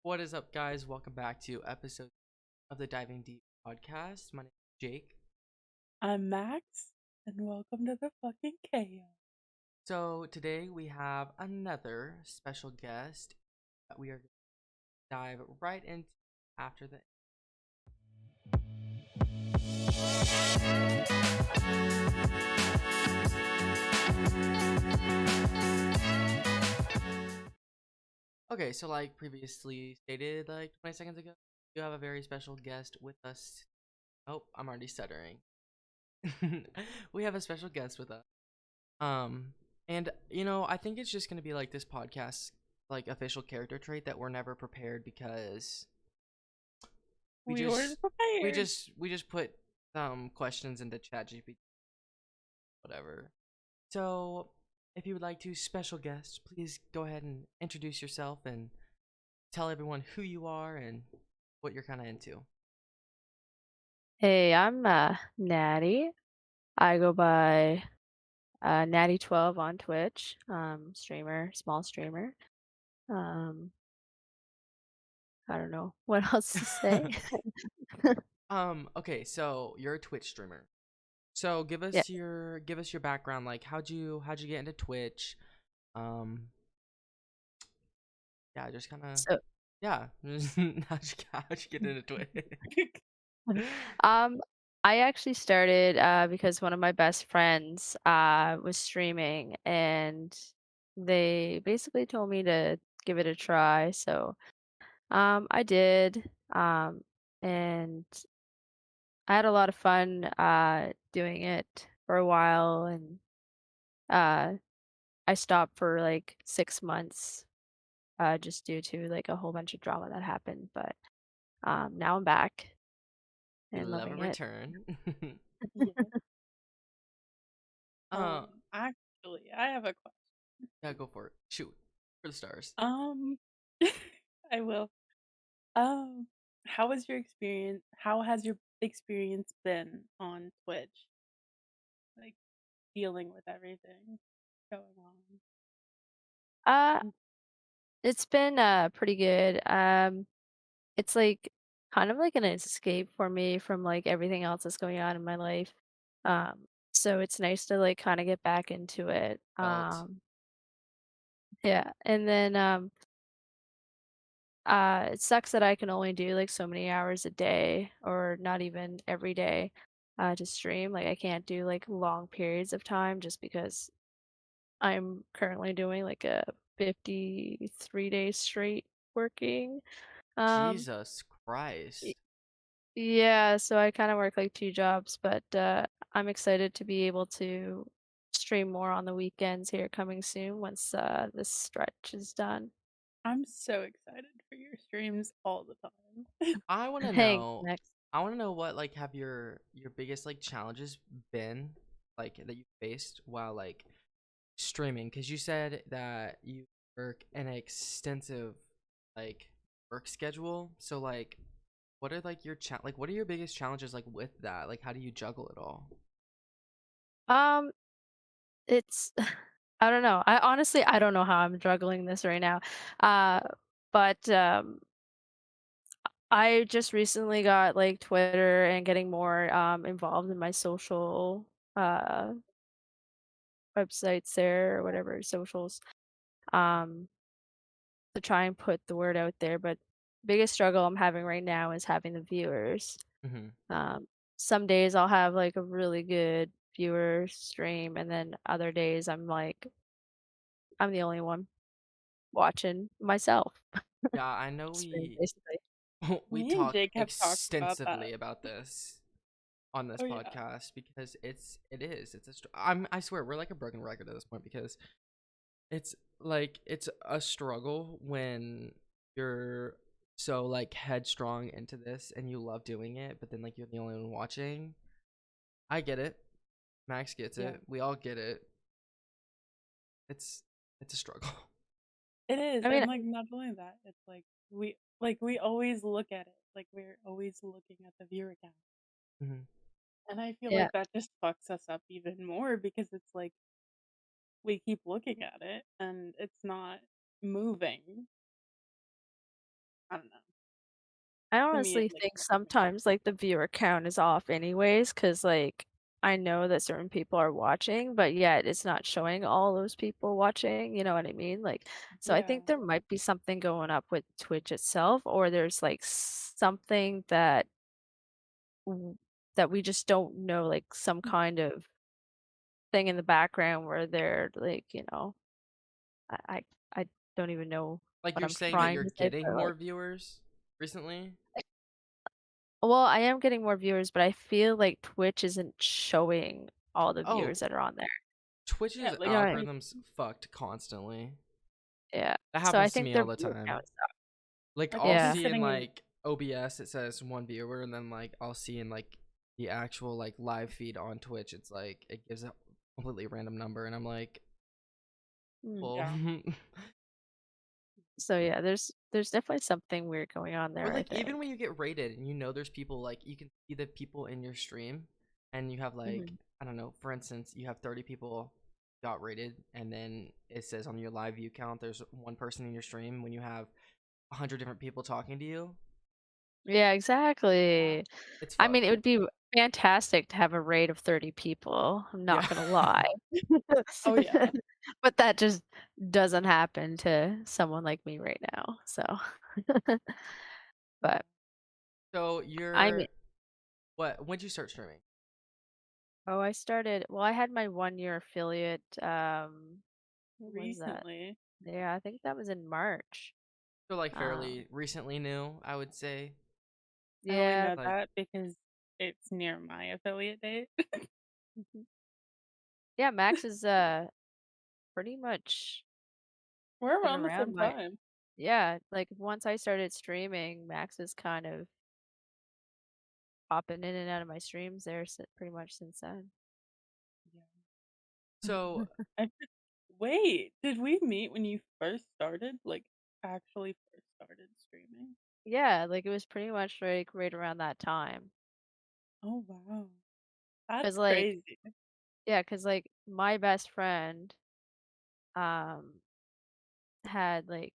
What is up, guys? Welcome back to episode of the Diving Deep podcast. My name is Jake. I'm Max, and welcome to the fucking chaos. So today we have another special guest that we are going to dive right into after the. Okay, so like previously stated, like 20 seconds ago, we have a very special guest with us. Oh, I'm already stuttering. We have a special guest with us. Um, and I think it's just gonna be like this podcast, like official character trait that we're never prepared because we We weren't just we prepared. just we just put questions into ChatGPT, whatever. So, if you would like to, special guest, please go ahead and introduce yourself and tell everyone who you are and what you're kind of into. Hey, I'm Natty. I go by Natty12 on Twitch. Streamer, small streamer. Um, I don't know what else to say. Okay, so you're a Twitch streamer. So Yeah. give us your background. Like, how'd you get into Twitch? Um, yeah, just kind of So, yeah. How'd you get into it? um, I actually started because one of my best friends was streaming, and they basically told me to give it a try. So, I did. And I had a lot of fun doing it for a while, and uh I stopped for like 6 months just due to like a whole bunch of drama that happened. But now I'm back We and love a loving it. return. Yeah. uh, Actually, I have a question. yeah, go for it. Shoot for the stars. Um, I will. Um, how was your experience? How has your experience been on Twitch? Like dealing with everything going on. Uh it's been pretty good. It's like kind of like an escape for me from like everything else that's going on in my life. So it's nice to like kind of get back into it. Felt. Yeah, and then it sucks that I can only do like so many hours a day or not even every day to stream. Like I can't do like long periods of time just because I'm currently doing like a 53 days straight working. Um Jesus y- Christ. yeah, so I kind of work like two jobs, but I'm excited to be able to stream more on the weekends here coming soon once this stretch is done. I'm so excited for your streams all the time. I want to Thanks, know. Max. I want to know what like have your biggest like challenges been like that you faced while like streaming? Because you said that you work an extensive like work schedule. So like, what are like like what are your biggest challenges like with that? Like, how do you juggle it all? Um It's I don't know. I don't know how I'm juggling this right now. Uh, but I just recently got like Twitter and getting more involved in my social uh websites there or whatever socials um to try and put the word out there. But biggest struggle I'm having right now is having the viewers. Mm-hmm. Um, some days I'll have like a really good viewer stream, and then other days I'm the only one watching myself. Yeah, I know Stream, we basically. we Me and talk Jake have talked about that. extensively about this on this Oh yeah. podcast because I swear we're like a broken record at this point because it's a struggle when you're so like headstrong into this and you love doing it, but then like you're the only one watching. I get it. Max gets Yeah. it. We all get it. It's it's a struggle. It is, I mean, and like not only that, it's like we always look at it, like we're always looking at the viewer count. Hmm. And I feel yeah, like that just fucks us up even more because it's like we keep looking at it and it's not moving. I don't know. I To me, it honestly like think doesn't make sometimes like the viewer count is off anyways, because like I know that certain people are watching, but yet it's not showing all those people watching, you know what I mean? Like, so I Yeah. think there might be something going up with Twitch itself, or there's like something that w- that we just don't know, like some kind of thing in the background where they're like, I don't even know Like what you're I'm saying that trying you're to say, getting but like, more viewers recently? well, I am getting more viewers, but I feel like Twitch isn't showing all the Oh, viewers that are on there. Twitch's Yeah, like You know what I mean? algorithm's fucked constantly. Yeah. That So I happens to think me their all the viewer time. count is up. Like like I'll I've been Yeah. see in sitting in. like OBS it says one viewer, and then like I'll see in like the actual like live feed on Twitch it's like it gives a completely random number, and I'm like, Mm. well, Yeah. So yeah, there's definitely something weird going on or there, I like even when think. you get rated and you know there's people like you can see the people in your stream, and you have like Mhm. I don't know, for instance, you have 30 people got rated, and then it says on your live view count there's one person in your stream when you have 100 different people talking to you. Yeah, Yeah. exactly. It's I mean, fucked. it would be fantastic to have a rate of 30 people, I'm Yeah. not gonna lie. Oh yeah. But that just doesn't happen to someone like me right now. So, but So I mean, you're what? When'd you start streaming? oh, I had my 1 year affiliate, when was that? Recently. Yeah, I think that was in March. So like Um, fairly recently new, I would say. I only yeah. know Like that because it's near my affiliate date. Mhm. Yeah, Max is pretty much We're been around the around same my time. yeah, like once I started streaming, Max is kind of popping in and out of my streams there pretty much since then. so I wait, did we meet when you first started? Like, actually first started streaming? Yeah, like it was pretty much like right around that time. Oh wow. That's Cause like crazy. yeah, cause like my best friend um had like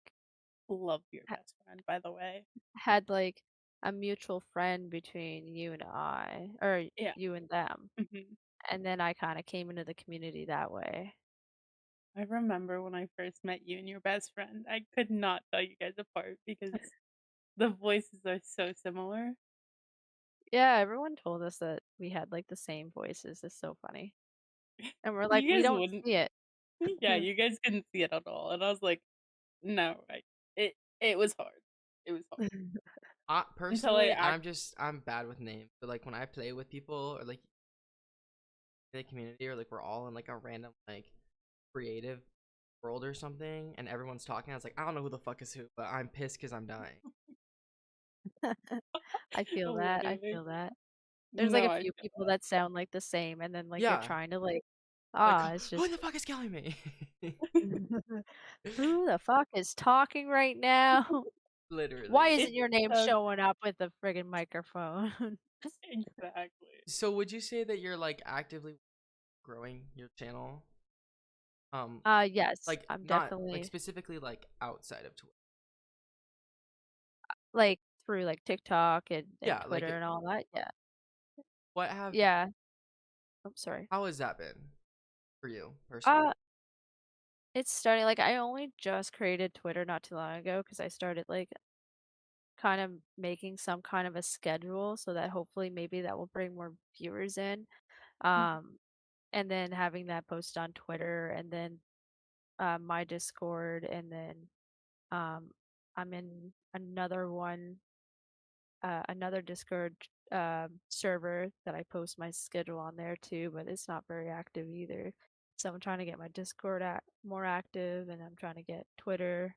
Love your ha- best friend, by the way. had like a mutual friend between you and I, or Yeah. you and them. Mhm. And then I kind of came into the community that way. I remember when I first met you and your best friend, I could not tell you guys apart because the voices are so similar. Yeah, everyone told us that we had like the same voices. It's so funny. And we're like, You we guys don't wouldn't. see it. Yeah, you guys couldn't see it at all, and I was like, no, it was hard. It was hard until I personally, I'm bad with names. But like when I play with people or like in the community or like we're all in like a random like creative world or something, and everyone's talking, I was like, I don't know who the fuck is who, but I'm pissed because I'm dying. I feel that. I literally. feel that. There's like No, a I few feel people that. that sound like the same, and then like you're Yeah, trying to like, like it's who just the fuck is killing me? who the fuck is talking right now? Why Literally. isn't It's your name so showing up with the friggin' microphone? exactly. So would you say that you're like actively growing your channel? Um, Yes, like I'm not like definitely specifically like outside of Twitch. like through like TikTok and Yeah, like Twitter and all that. Yeah. what have Yeah. I'm sorry. how has that been for you personally? Uh, it's starting like I only just created Twitter not too long ago because I started like kind of making some kind of a schedule so that hopefully maybe that will bring more viewers in. Mhm. Um, and then having that post on Twitter and then my Discord and then um, I'm in another one, another Discord server that I post my schedule on there too, but it's not very active either. So I'm trying to get my Discord more active and I'm trying to get Twitter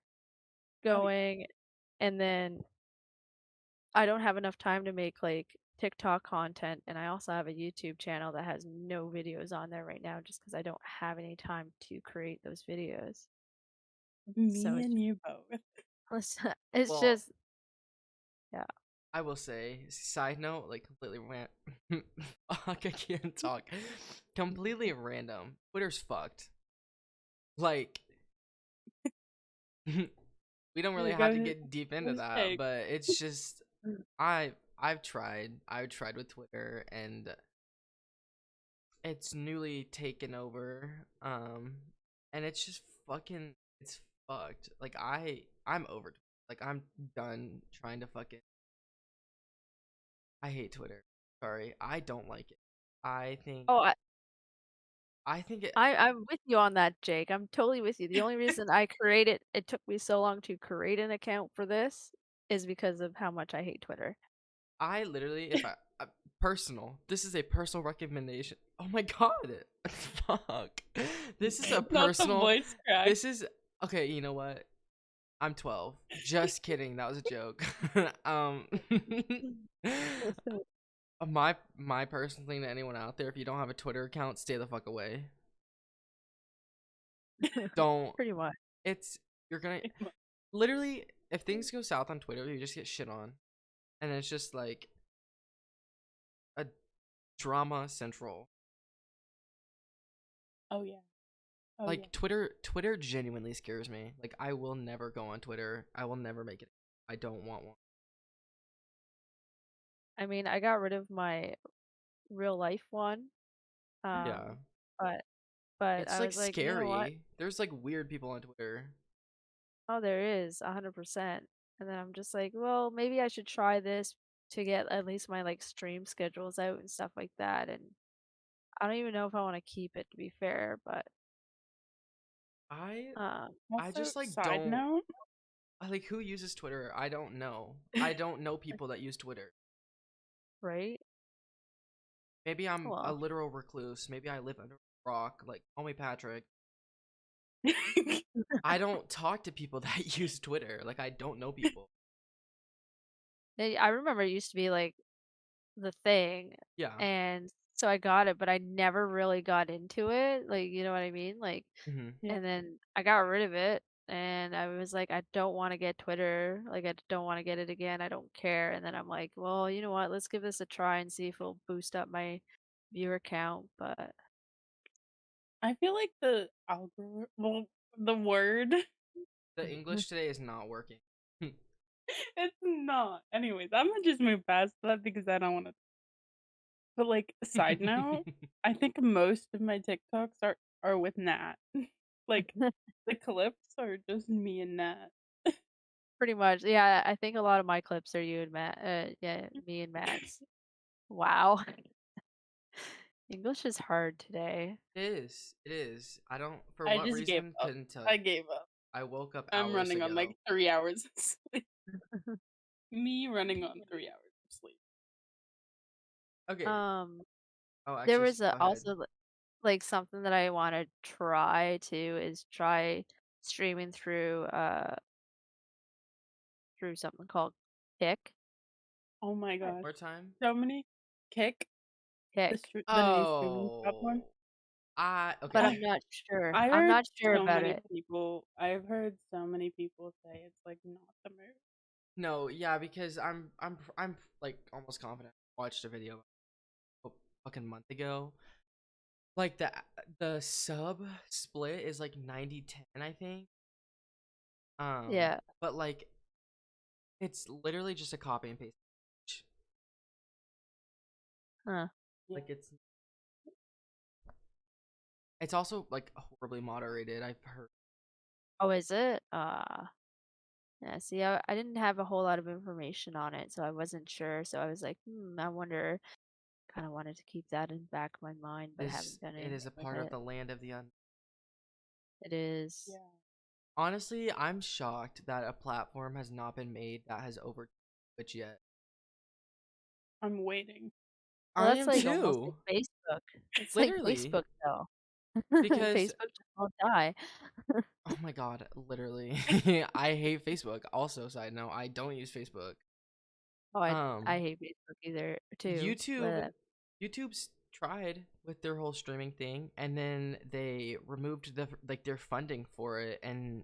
Oh yeah. going. And then I don't have enough time to make like TikTok content, and I also have a YouTube channel that has no videos on there right now just because I don't have any time to create those videos. So Me and you both. it's Well, just yeah. I will say, side note, like completely fuck, I can't talk. Completely random. Twitter's fucked. Like we don't really Like, have to get deep into was that, like, but it's just I've tried with Twitter, and it's newly taken over, and it's just fucking it's fucked. Like I'm over Twitter. Like I'm done trying to fucking I hate Twitter. Sorry, I don't like it. I think Oh, I, I think it I I'm with you on that, Jake. I'm totally with you. The only reason I created it took me so long to create an account for this is because of how much I hate Twitter. I literally if personal. This is a personal recommendation. Oh my god. Fuck. This is a not the personal voice crack. This is okay, you know what? I'm 12. Just kidding. That was a joke. um my personal thing to anyone out there, if you don't have a Twitter account, stay the fuck away. Don't Pretty much. it's you're gonna literally if things go south on Twitter, you just get shit on. And it's just like a drama central. Oh yeah. Oh Like yeah. Twitter genuinely scares me. Like I will never go on Twitter. I will never make it. I don't want one. I mean, I got rid of my real life one. Yeah. But but It's I like was like, you know what? scary. There's like weird people on Twitter. Oh, there is 100%. And then I'm just like, well, maybe I should try this to get at least my like stream schedules out and stuff like that. And I don't even know if I want to keep it to be fair, but I um, I Also, just like side don't note, like who uses Twitter? I don't know. I don't know people that use Twitter. right? Maybe I'm a Well, literal recluse. Maybe I live under a rock. Like call me Patrick. I don't talk to people that use Twitter. Like I don't know people. I remember it used to be like the thing, Yeah. and so I got it, but I never really got into it. Like, you know what I mean? Like, Mhm. yeah, and then I got rid of it, and I was like, I don't want to get Twitter. Like, I don't want to get it again. I don't care. And then I'm like, well, you know what? Let's give this a try and see if it'll boost up my viewer count. But I feel like the algorithm, well, the word, The English today is not working. it's not. Anyways, I'm gonna just move past that because I don't want to. But like, side note, I think most of my TikToks are with Nat. Like, the clips are just me and Nat. pretty much, yeah, I think a lot of my clips are you and Matt. Yeah, me and Matt's. Wow. English is hard today. It is. It is. I don't for I what just gave reason up. couldn't tell I you. gave up. I woke up I'm hours running on like ago. 3 hours of sleep. Me running on 3 hours of sleep. Okay. Um, Oh, there actually, was go a ahead. also like something that I want to try too is try streaming through something called Kick. Oh my One gosh. more time. So many. Kick, Kick. the new streaming platform. Oh, I But okay. I'm not sure. I I'm heard not sure so about many it. people. I've heard so many people say it's like not the move. No, yeah, because I'm like almost confident. I watched a video a fucking month ago. Like the sub split is like 90-10, I think. Yeah. But like it's literally just a copy and paste. Huh. Yeah. Like it's also like horribly moderated. I've heard. Oh, is it? Yeah, see, I didn't have a whole lot of information on it, so I wasn't sure. So I was like, I wonder. Kind of wanted to keep that in the back of my mind, but Is haven't done it is anything a with part of it. the land of the un. It is. Yeah. Honestly, I'm shocked that a platform has not been made that has over Twitch yet. I'm waiting. Well, I that's am like almost like too. Facebook. It's like Literally, Facebook though. because Facebook just won't die. oh my god, literally, I hate Facebook. Also, side note, I don't use Facebook. Oh, I Um, hate Facebook either too. YouTube, But YouTube's tried with their whole streaming thing, and then they removed their funding for it, and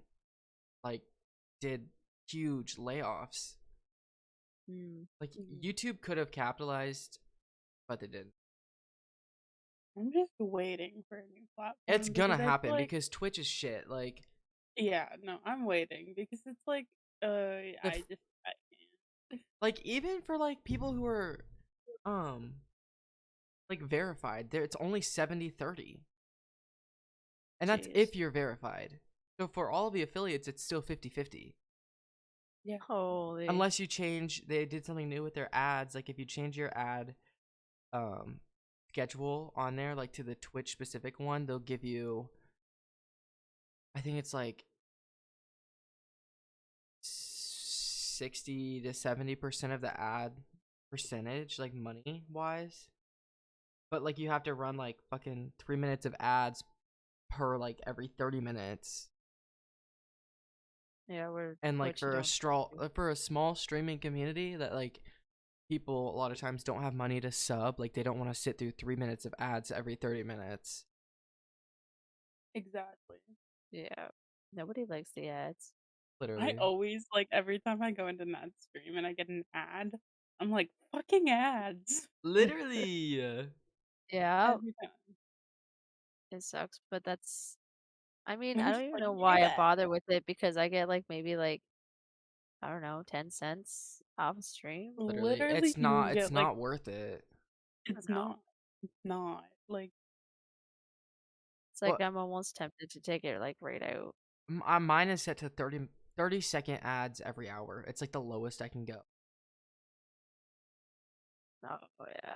like did huge layoffs. Like Mhm. YouTube could have capitalized, but they didn't. I'm just waiting for a new It's platform gonna because I feel happen like because Twitch is shit. Like Yeah, no, I'm waiting because it's like, The f- I can't. like even for like people who are um like verified, there it's only 70-30. And that's Jeez. if you're verified. So for all the affiliates, it's still 50-50. Yeah. Holy. Unless you change, they did something new with their ads. Like if you change your ad um schedule on there, like to the Twitch specific one, they'll give you, I think it's like 60 to 70% of the ad percentage, like money wise. But like you have to run like fucking 3 minutes of ads per like every 30 minutes. Yeah, we're And like Twitch for a don't. straw for a small streaming community that like people a lot of times don't have money to sub, like they don't want to sit through 3 minutes of ads every 30 minutes. Exactly. Yeah. Nobody likes the ads. I Literally. always like every time I go into Nat's stream and I get an ad, I'm like, fucking ads. Literally. Yeah, Every time. it sucks, but that's I mean, I'm I don't just even like, know give why I it. bother with it because I get like maybe like I don't know, 10 cents off a stream. Literally. Literally, It's you not it's get like, not worth it. it's No. not. It's not. Like, It's like What I'm almost tempted to take it like right out. mine is set to 30-second ads every hour. It's like the lowest I can go. Oh yeah.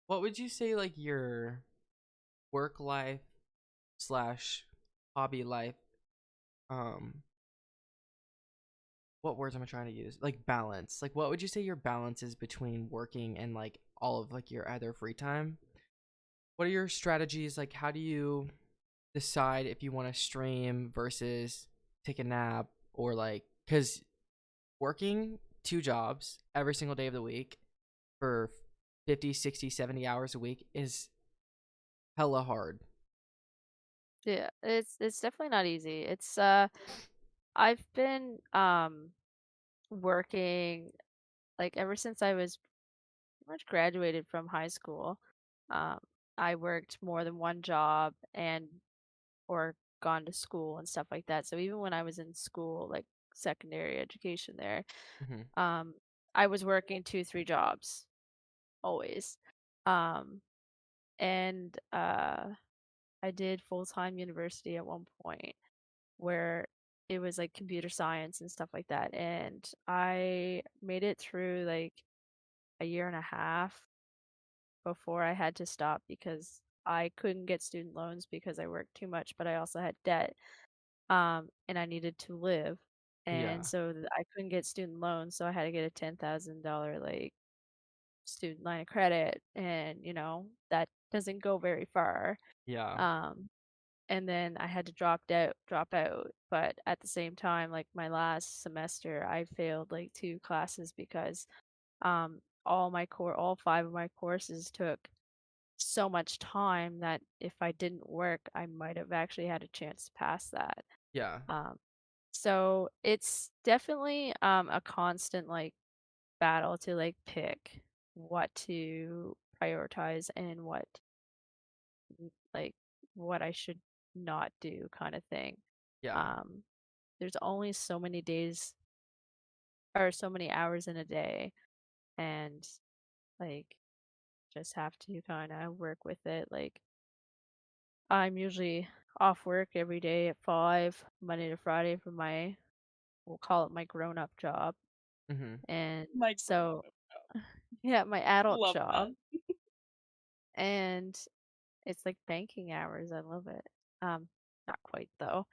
What would you say like your work life slash hobby life, um what words am I trying to use? Like balance. Like what would you say your balance is between working and like all of like your other free time? What are your strategies? Like how do you decide if you want to stream versus take a nap, or like cuz working two jobs every single day of the week for 50, 60, 70 hours a week is hella hard. Yeah, it's definitely not easy. It's I've been working like ever since I was pretty much graduated from high school. Um I worked more than one job and or gone to school and stuff like that. So even when I was in school, like secondary education there, Mhm. um I was working 2, 3 jobs always. Um and I did full-time university at one point where it was like computer science and stuff like that. And I made it through like a year and a half before I had to stop because I couldn't get student loans because I worked too much, but I also had debt. And I needed to live. And Yeah. so I couldn't get student loans, so I had to get a $10,000 like student line of credit, and that doesn't go very far. Yeah. Um, and then I had to drop out. But at the same time, like my last semester, I failed like two classes because all five of my courses took so much time that if I didn't work, I might have actually had a chance to pass that. Yeah. Um, so it's definitely a constant like battle to like pick what to prioritize and like what I should not do kind of thing. Yeah. Um, there's only so many days or so many hours in a day, and like just have to kind of work with it. Like I'm usually off work every day at 5, Monday to Friday for we'll call it my grown-up job. Mhm. And my grown so, up. yeah, my adult Love that. job. And it's like banking hours. I love it. Um, Not quite though,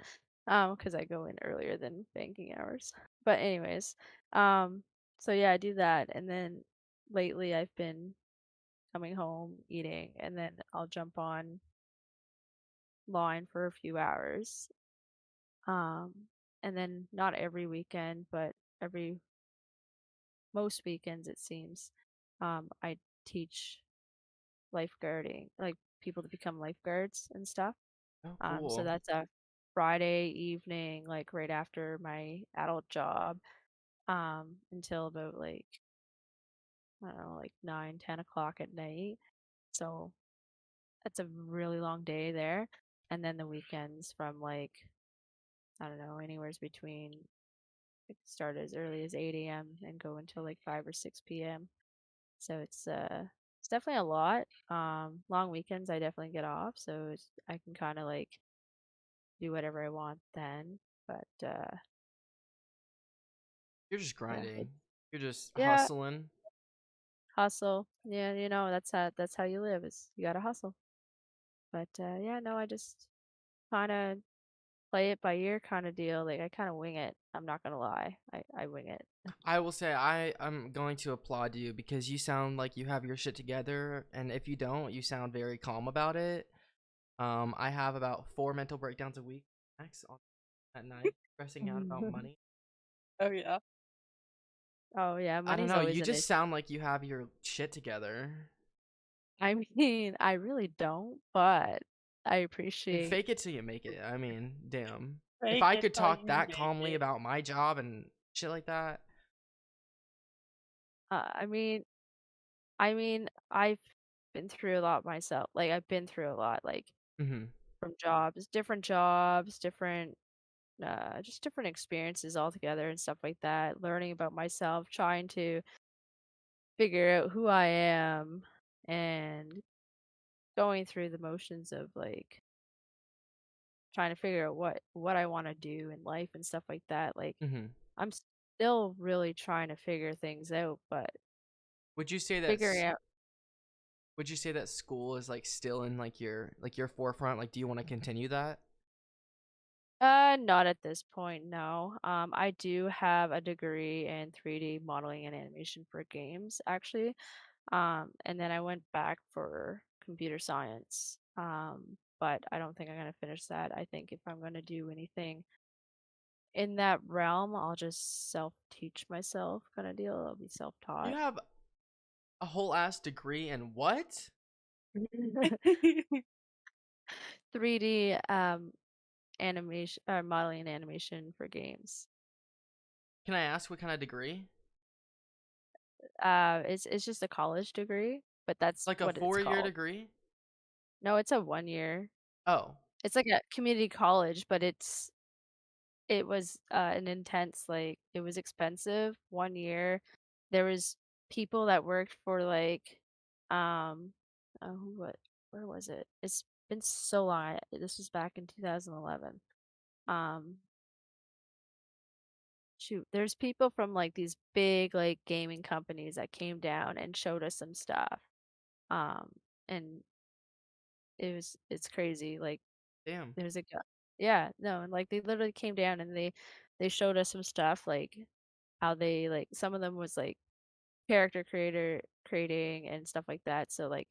because I go in earlier than banking hours. But anyways, so yeah, I do that, and then lately I've been coming home, eating, and then I'll jump on line for a few hours. Um, and then not every weekend, but every most weekends it seems, I teach lifeguarding, like people to become lifeguards and stuff. Oh, So cool. that's a Friday evening, like right after my adult job, until about like I don't know, like 9, 10 o'clock at night. So that's a really long day there. And then the weekends from like I don't know, anywhere's between like start as early as 8 a.m. and go until like 5 or 6 p.m. So it's definitely a lot. Long weekends I definitely get off, so I can kind of like do whatever I want then. But You're just yeah, grinding. You're just yeah, hustling. hustle. Yeah, that's how you live is you gotta hustle. But yeah, no, I just kind of play it by ear kind of deal. Like I kind of wing it. I'm not gonna lie, I wing it. I will say I'm going to applaud you because you sound like you have your shit together, and if you don't, you sound very calm about it. I have about 4 mental breakdowns a week max at night, stressing out about money. Oh yeah. Oh yeah, I don't money's know. always You an just issue. sound like you have your shit together. I mean, I really don't, but I And appreciate. fake it till you make it. I mean, damn. If Fake I it could till talk you that make calmly it. about my job and shit like that. I mean, I've been through a lot myself. Like I've been through a lot, like Mhm. from jobs, different just different experiences altogether and stuff like that. Learning about myself, trying to figure out who I am, and going through the motions of like trying to figure out what I want to do in life and stuff like that. Like Mhm. I'm still really trying to figure things out, but Would you say figuring that's out. would you say that school is like still in like your forefront? Like do you want to continue that? Not at this point, no. I do have a degree in 3D modeling and animation for games, actually. And then I went back for computer science. But I don't think I'm gonna finish that. I think if I'm gonna do anything in that realm, I'll just self-teach myself kind of deal. I'll be You self-taught. have a whole ass degree in what? 3D animation or modeling and animation for games. Can I ask what kind of degree? It's just a college degree, but that's Like a what it's 4 year called. degree? No, it's a 1 year. Oh, It's like a community college, but it was an intense, like it was expensive. 1 year. There was people that worked for like um what where was it? It's been so long. This was back in 2011. Um shoot, there's people from like these big like gaming companies that came down and showed us some stuff. Um and it's crazy. Like damn. there's a guy. Yeah, no, and like they literally came down and they showed us some stuff like how they like some of them was like character creator creating and stuff like that. So like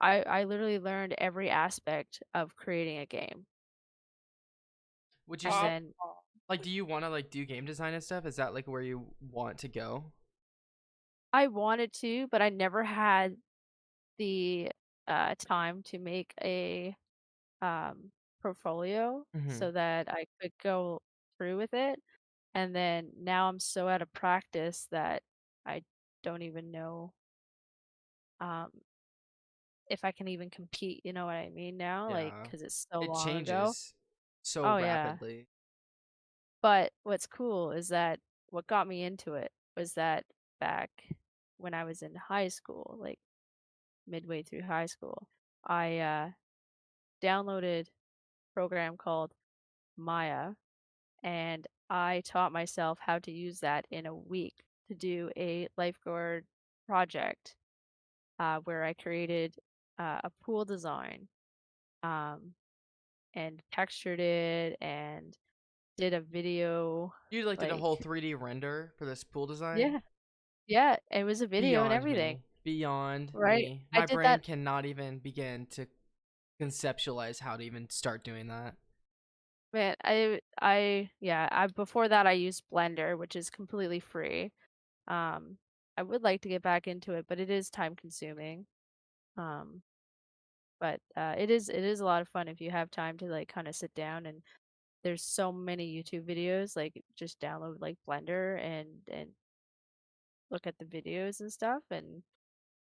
I literally learned every aspect of creating a game. Would you And say, then like do you want to like do game design and stuff? Is that like where you want to go? I wanted to, but I never had the time to make a um portfolio Mhm. so that I could go through with it. And then now I'm so out of practice that I don't even know um if I can even compete, you know what I mean now? Like, Yeah. because it's so It long ago. changes so Oh yeah. rapidly. But what's cool is that what got me into it was that back when I was in high school, like midway through high school, I downloaded a program called Maya, and I taught myself how to use that in a week to do a lifeguard project where I created a pool design um, and textured it and did a video. You like did a whole Like, 3D render for this pool design? yeah, yeah, it was a video and Beyond everything, me. Beyond right? me. I My did brain that. cannot even begin to conceptualize how to even start doing that. Man, yeah, before that I used Blender, which is completely free. Um, I would like to get back into it, but it is time consuming. Um, but it is a lot of fun if you have time to like kind of sit down and there's so many YouTube videos. Like just download like Blender and look at the videos and stuff and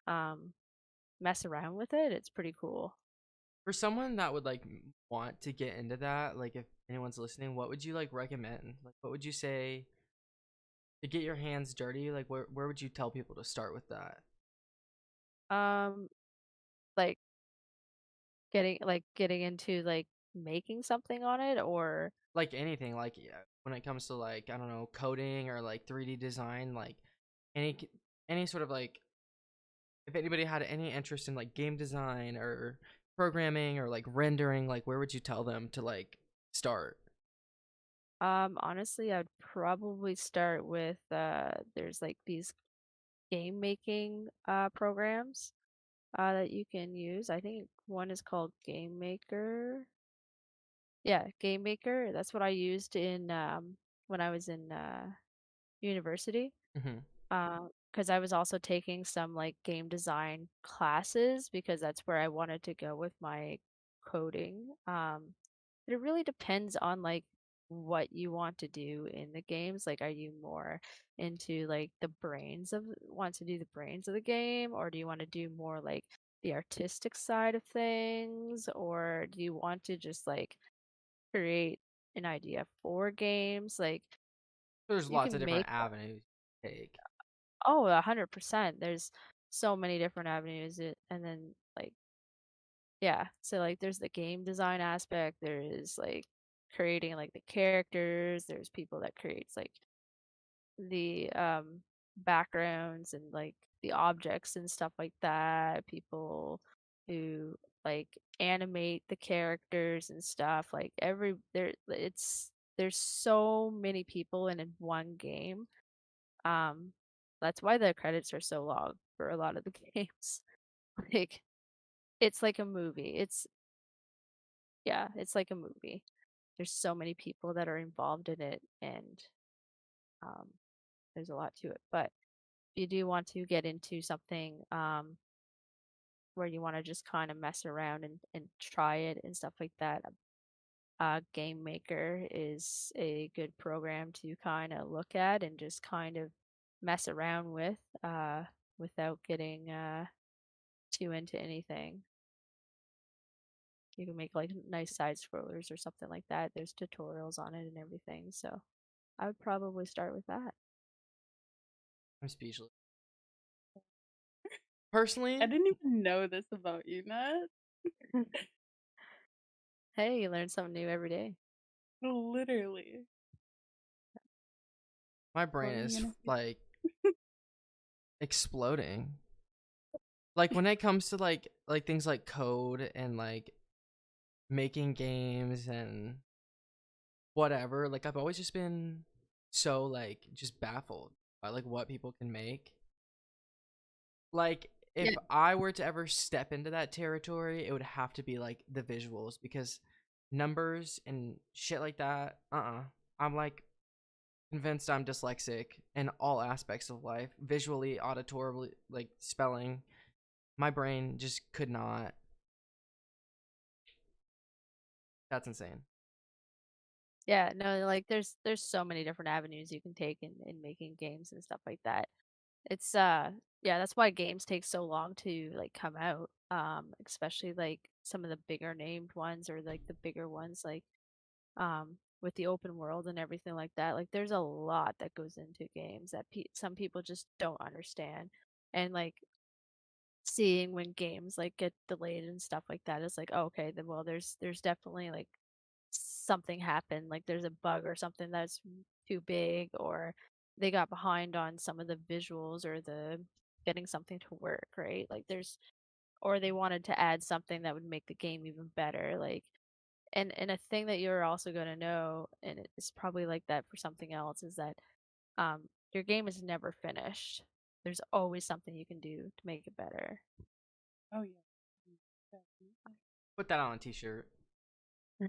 um mess around with it. It's pretty cool. For someone that would like want to get into that, like if anyone's listening, what would you like recommend? Like, what would you say to get your hands dirty? Like, where would you tell people to start with that? Um, like getting into like making something on it, or Like anything, like yeah, when it comes to like I don't know, coding or like 3D design, like any any sort of like if anybody had any interest in like game design or programming or like rendering, like where would you tell them to like start? honestly, I'd probably start with there's like these game making programs that you can use. I think one is called Game Maker. Yeah, Game Maker. That's what I used in when I was in university. Hmm. Because I was also taking some like game design classes because that's where I wanted to go with my coding. It really depends on like what you want to do in the games. Like, are you more into like the brains of want to do the brains of the game, or do you want to do more like the artistic side of things, or do you want to just like create an idea for games? Like, There's you lots of can different make avenues to take. Oh, 100%. There's so many different avenues and then like yeah, so like there's the game design aspect, there is like creating like the characters, there's people that creates like the backgrounds and like the objects and stuff like that, people who like animate the characters and stuff, like there's so many people in one game. um, that's why the credits are so long for a lot of the games. Like, it's like a movie. Yeah, it's like a movie. There's so many people that are involved in it, and um, there's a lot to it. But if you do want to get into something where you want to just kind of mess around and try it and stuff like that, Game Maker is a good program to kind of look at and just kind of mess around with without getting too into anything. You can make like nice side scrollers or something like that. There's tutorials on it and everything. So I would probably start with that. I'm speechless. I Personally, didn't even know this about you, Nat. Hey, you learn something new every day. Literally. my brain What were you is gonna say? like exploding. Like when it comes to like things like code and like making games and whatever, like I've always just been so like just baffled by like what people can make. Like Yeah. if I were to ever step into that territory, it would have to be like the visuals because numbers and shit like that, I'm like convinced I'm dyslexic in all aspects of life, visually, auditorily, like spelling. My brain just could not. That's insane. Yeah, no, like there's so many different avenues you can take in making games and stuff like that. It's yeah, that's why games take so long to like come out. Especially like some of the bigger named ones or like the bigger ones like with the open world and everything like that. Like there's a lot that goes into games that some people just don't understand. And like seeing when games like get delayed and stuff like that is like, oh, okay, then well there's definitely like something happened, like there's a bug or something that's too big, or they got behind on some of the visuals or the getting something to work, right? Like there's or they wanted to add something that would make the game even better. Like and a thing that you're also going to know, and it's probably like that for something else, is that your game is never finished. There's always something you can do to make it better. Oh yeah. Definitely. Put that on a t-shirt.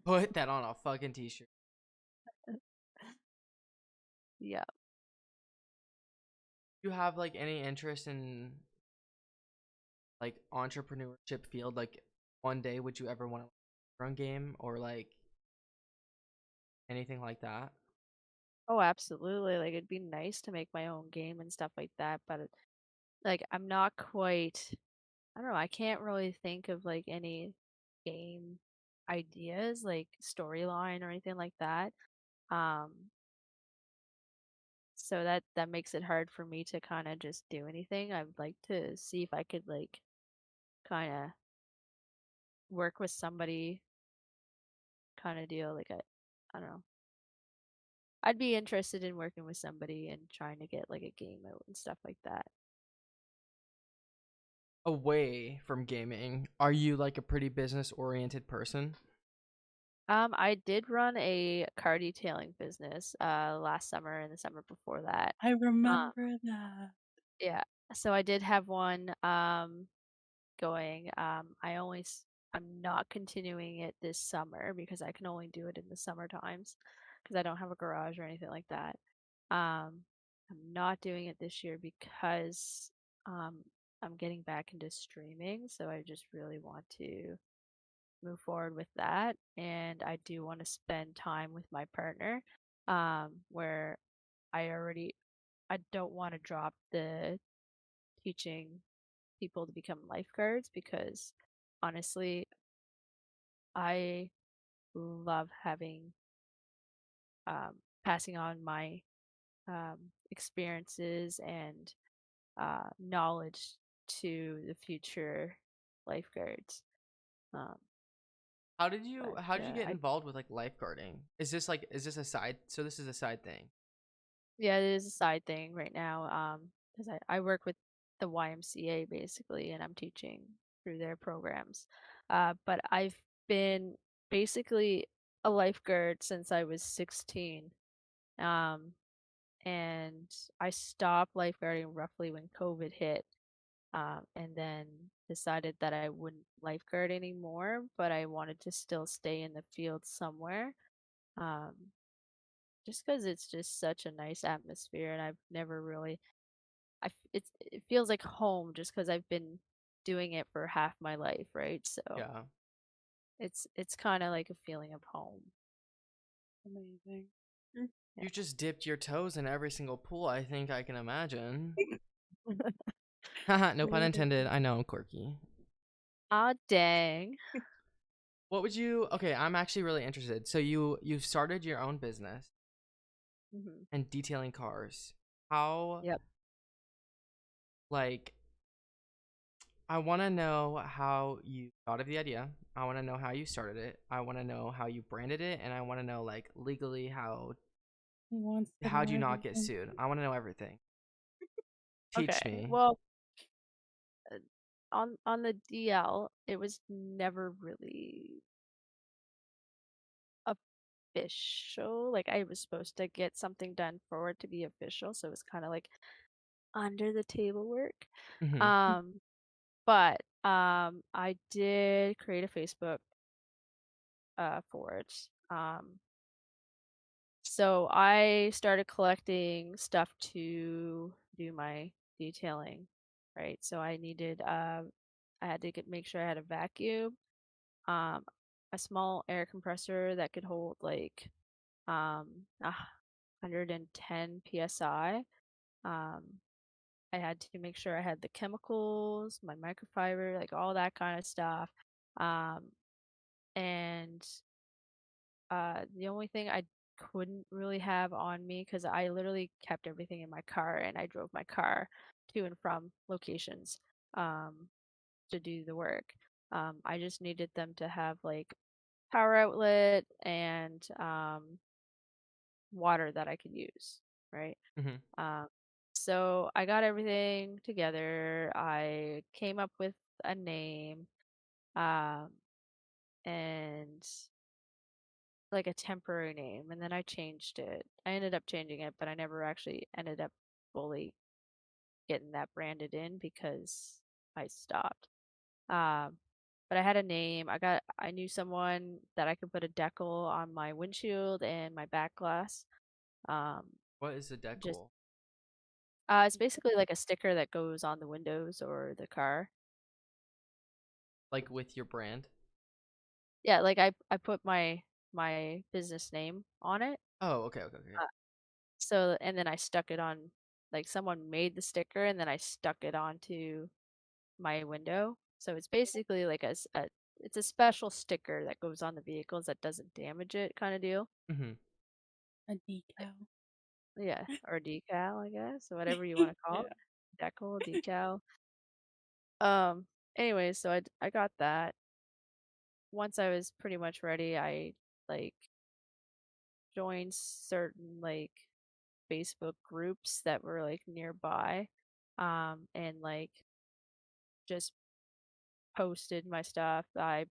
Put that on a fucking t-shirt. Yeah. You have like any interest in like entrepreneurship field? Like one day would you ever want to run game or like anything like that? Oh, absolutely. Like it'd be nice to make my own game and stuff like that, but like I'm not quite I don't know, I can't really think of like any game ideas, like storyline or anything like that. Um, so that makes it hard for me to kind of just do anything. I would like to see if I could like kind of work with somebody kind of deal. I don't know. I'd be interested in working with somebody and trying to get like a game mode and stuff like that. Away from gaming, are you like a pretty business oriented person? I did run a car detailing business last summer and the summer before that. I Um, remember that. yeah. So I did have one going. I'm not continuing it this summer because I can only do it in the summer times because I don't have a garage or anything like that. Um, I'm not doing it this year because um I'm getting back into streaming, so I just really want to move forward with that. And I do want to spend time with my partner, where I don't want to drop the teaching people to become lifeguards because honestly, I love having passing on my experiences and knowledge to the future lifeguards. Um, How did you get I involved with like lifeguarding? Is this a side, so this is a side thing? Yeah, it is a side thing right now. Because I work with the YMCA basically, and I'm teaching through their programs. But I've been basically a lifeguard since I was 16. Um, and I stopped lifeguarding roughly when COVID hit. And then decided that I wouldn't lifeguard anymore, but I wanted to still stay in the field somewhere. Um, just because it's just such a nice atmosphere, and I've never really it feels like home just because 'cause I've been doing it for half my life, right? So, Yeah. it's kinda like a feeling of home. Amazing. Yeah. You just dipped your toes in every single pool I think I can imagine. Haha, no pun intended. Literally. I know, I'm quirky. Aw, dang. What would you Okay, I'm actually really interested. So you've started your own business Mhm. and detailing cars. How Yep. like I want to know how you thought of the idea. I want to know how you started it. I want to know how you branded it, and I want to know like legally He wants to how'd know you not get everything. sued. I want to know everything. Okay. Teach me. Well, uh, on the DL, it was never really official. Like, I was supposed to get something done for it to be official, so it was kinda like under the table work. Hmm. Um, but, I did create a Facebook, for it. So I started collecting stuff to do my detailing, right? So I had to make sure I had a vacuum, um, a small air compressor that could hold like 110 psi. Um, I had to make sure I had the chemicals, my microfiber, like all that kind of stuff. Um, and the only thing I couldn't really have on me because I literally kept everything in my car and I drove my car to and from locations um, to do the work. I just needed them to have like power outlet and water that I could use, right? Hmm. Um, so I got everything together. I came up with a name um, and like a temporary name, and then I changed it. I ended up changing it, but I never actually ended up fully getting that branded in because I stopped. Um, but I had a name. I knew someone that I could put a decal on my windshield and my back glass. Um, What is a just decal? it's basically like a sticker that goes on the windows or the car. Like with your brand? Yeah, like I put my business name on it. Oh, okay, okay, okay. So and then I stuck it on like someone made the sticker and then I stuck it onto my window. So it's basically like it's a special sticker that goes on the vehicles that doesn't damage it, kind of deal. Mm-hmm. A decal. Yeah, or decal, I guess, or whatever you want to call Yeah. it. Decal, decal. Um. Anyway, so I got that. Once I was pretty much ready, I like joined certain like Facebook groups that were like nearby, and like just posted my stuff. I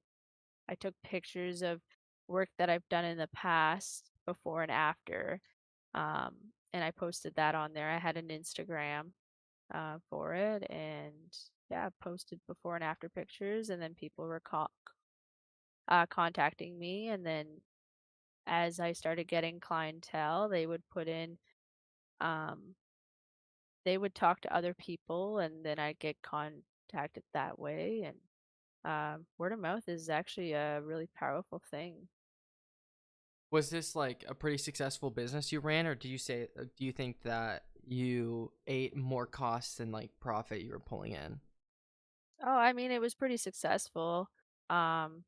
took pictures of work that I've done in the past, before and after, and I posted that on there. I had an Instagram for it, and yeah, posted before and after pictures, and then people were contacting me, and then as I started getting clientele, um, they would talk to other people, and then I'd get contacted that way, and word of mouth is actually a really powerful thing. Was this like a pretty successful business you ran, or do you think that you ate more costs than like profit you were pulling in? Oh, I mean, it was pretty successful. Um,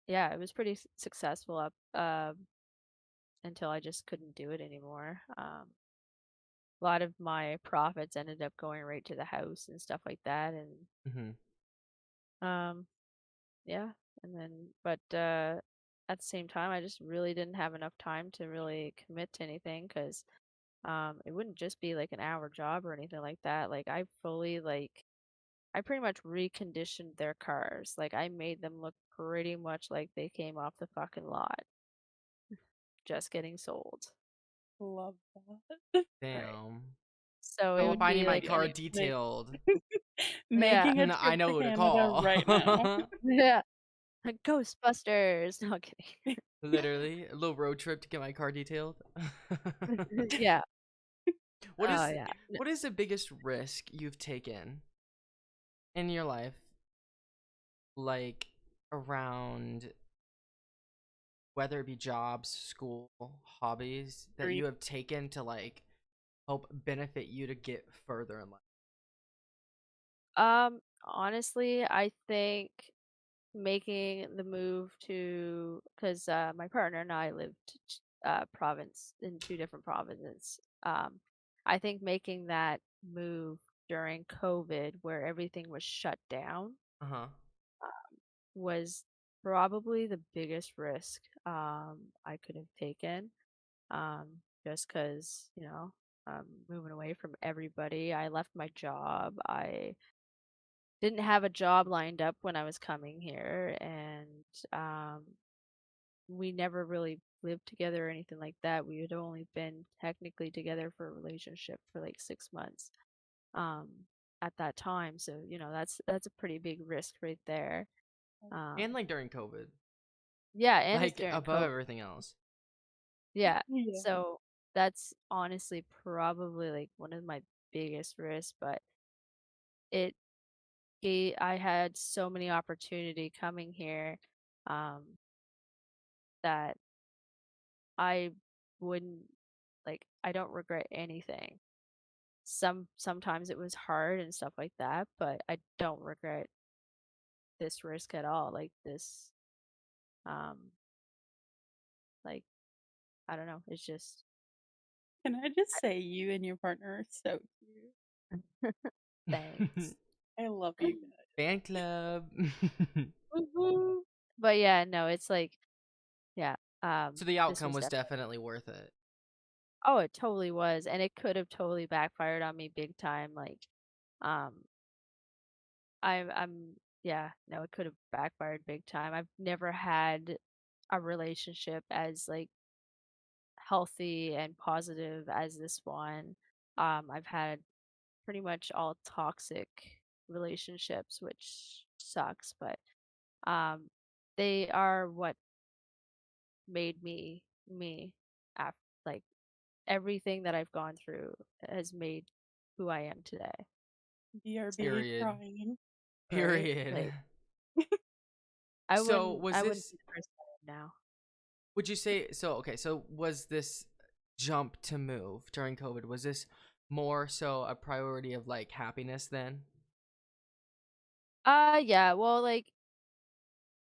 yeah, it was pretty successful up until I just couldn't do it anymore. A lot of my profits ended up going right to the house and stuff like that, and Mm-hmm. um, yeah, and then but at the same time, I just really didn't have enough time to really commit to anything because it wouldn't just be like an hour job or anything like that. Like I pretty much reconditioned their cars. Like I made them look pretty much like they came off the fucking lot, just getting sold. Love that. Right. Damn. So it So if would I need be my like car Making detailed, yeah, making a I trip know to who to Canada call. right now. yeah, like Ghostbusters. No kidding. Literally, a little road trip to get my car detailed. Yeah. What Oh is yeah. what is the biggest risk you've taken in your life, like around whether it be jobs, school, hobbies that Dream. you have taken to like help benefit you to get further in life? Honestly, I think making the move to because my partner and I lived province in two different provinces. I think making that move during COVID, where everything was shut down, Uh-huh. was probably the biggest risk I could have taken. Just because moving away from everybody, I left my job. I didn't have a job lined up when I was coming here, and um, we never really lived together or anything like that. We had only been technically together for a relationship for like 6 months um, at that time. So that's a pretty big risk right there. Um, And like during COVID, yeah, and it's like during above COVID. everything else. Yeah, Yeah. so that's honestly probably like one of my biggest risks, but it I had so many opportunity coming here um, that I wouldn't I don't regret anything. Sometimes it was hard and stuff like that, but I don't regret this risk at all. Like this um like I don't know, it's just Can I just say you and your partner are so cute? thanks. I love you guys. Fan club. Woohoo. But yeah, no, it's like yeah, So the this outcome was was definitely definitely worth it. oh, it totally was, and it could have totally backfired on me big time. Like, um, I'm yeah, no, it could have backfired big time. I've never had a relationship as like healthy and positive as this one. I've had pretty much all toxic relationships, which sucks, but um, they are what made me me. After like everything that I've gone through has made who I am today. BRB Period. crying. Right? Period. Like So was I wouldn't this be the person I am now. would you say so okay, so was this jump to move during COVID, was this more so a priority of like happiness then? Yeah, well, like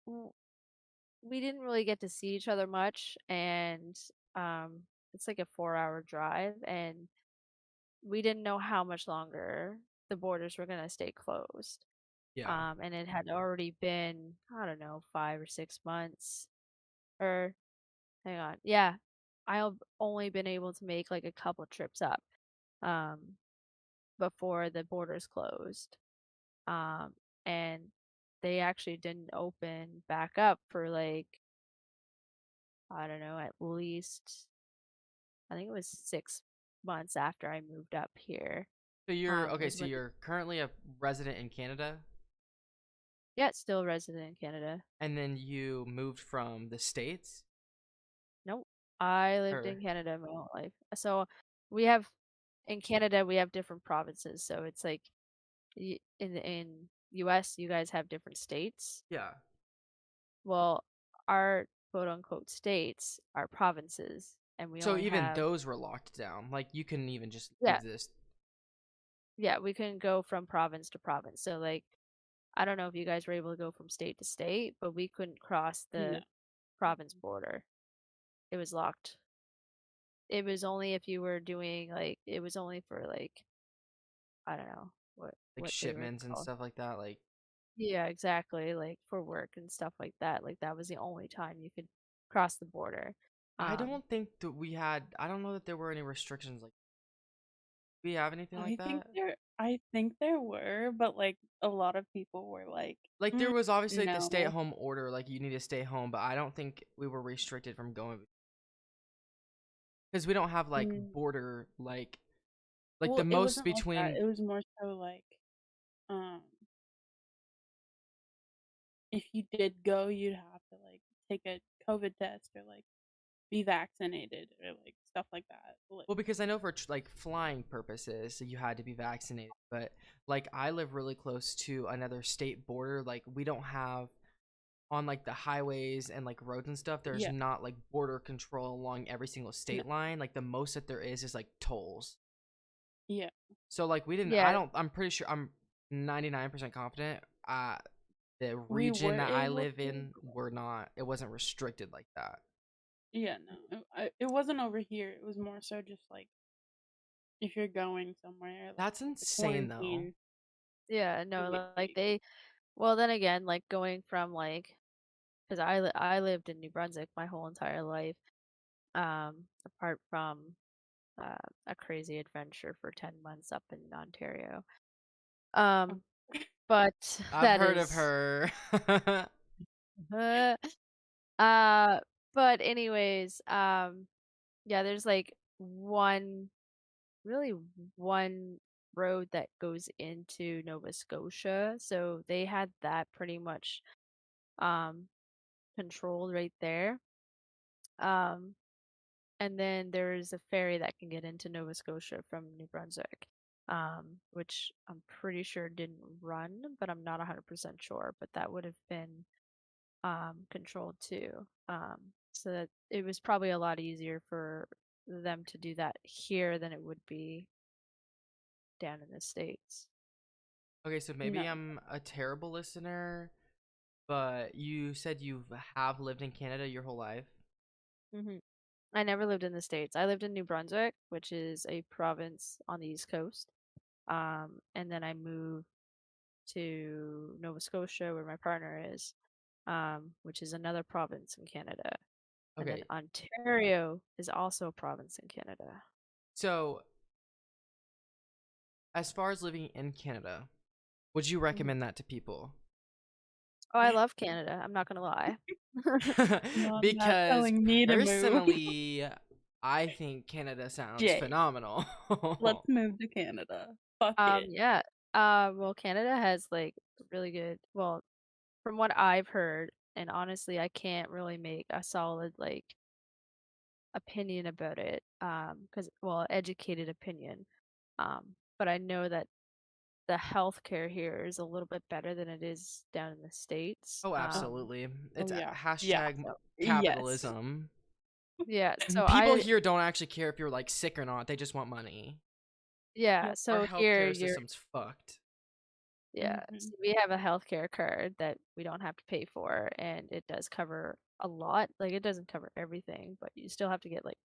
w- we didn't really get to see each other much, and um, it's like a 4-hour drive, and we didn't know how much longer the borders were gonna stay closed. Yeah. And it had already been, I don't know, 5 or 6 months, or hang on, yeah, I've only been able to make like a couple trips up, um, before the borders closed. Um, and they actually didn't open back up for like, I don't know, at least I think it was 6 months after I moved up here. So you're okay, Was so when you're currently a resident in Canada, yeah, still resident in Canada. and then you moved from the States? Nope. I lived Or in Canada my whole life. So we have in Canada we have different provinces. So it's like in US you guys have different states. yeah. Well, our quote unquote states are provinces, and we So only even have those were locked down. Like you couldn't even just yeah, leave this. yeah, we couldn't go from province to province. So like I don't know if you guys were able to go from state to state, but we couldn't cross No. the province border. It was locked. It was only if you were doing like it was only for like I don't know Like what they were shipments and called. stuff like that. Like Yeah, exactly. Like for work and stuff like that. Like that was the only time you could cross the border. I Um, don't think that we had. I don't know that there were any restrictions. Like, do we have anything like that? I think there were, but like a lot of people were like, Like there was obviously like the no. stay-at-home order, like you need to stay home, but I don't think we were restricted from going because we don't have like Mm, border like the well, it most wasn't like that. between. It was more so like, um, if you did go, you'd have to like take a COVID test or like be vaccinated or like stuff like that. Like, Well, because I know for like flying purposes, so you had to be vaccinated. But like I live really close to another state border. Like we don't have on like the highways and like roads and stuff. There's yeah, not like border control along every single no, state line. Like the most that there is like tolls. yeah. So like we didn't. I yeah, don't. I'm pretty sure. I'm 99% confident. The We region were that I able live to. in, were not. It wasn't restricted like that. Yeah, no, it wasn't over here. It was more so just like if you're going somewhere, like That's the insane though. quarantine yeah. No, would like be. they. Well, then again, like going from like, because I lived in New Brunswick my whole entire life. Apart from uh, a crazy adventure for 10 months up in Ontario. Oh, Um, but I've that heard of is. her. Uh, uh, but anyways, yeah, there's like really one road that goes into Nova Scotia. So they had that pretty much um controlled right there. Um, and then there's a ferry that can get into Nova Scotia from New Brunswick. Which I'm pretty sure didn't run, but I'm not 100% sure. But that would have been controlled too. So that it was probably a lot easier for them to do that here than it would be down in the States. Okay, so maybe no. I'm a terrible listener, but you said you have lived in Canada your whole life. hmm I never lived in the States. I lived in New Brunswick, which is a province on the East Coast. And then I moved to Nova Scotia, where my partner is, which is another province in Canada. And then Okay, Ontario is also a province in Canada. so as far as living in Canada, would you Mhm. recommend that to people? Oh, I love Canada. I'm not gonna lie. No, I'm not Because telling me to move. personally, I think Canada sounds Jay, phenomenal. let's move to Canada. Fuck it. Yeah. Well, Canada has like really good, well, from what I've heard, and honestly, I can't really make a solid like opinion about it. Because well, educated opinion. But I know that the healthcare here is a little bit better than it is down in the States. Oh, absolutely. Oh It's yeah, yeah. hashtag So Yes. capitalism. yeah, And so people I here don't actually care if you're like sick or not. They just want money. yeah, Yep. Our so here healthcare you're system's fucked. Yeah, Mhm. so we have a healthcare card that we don't have to pay for, and it does cover a lot. Like, it doesn't cover everything, but you still have to get, like,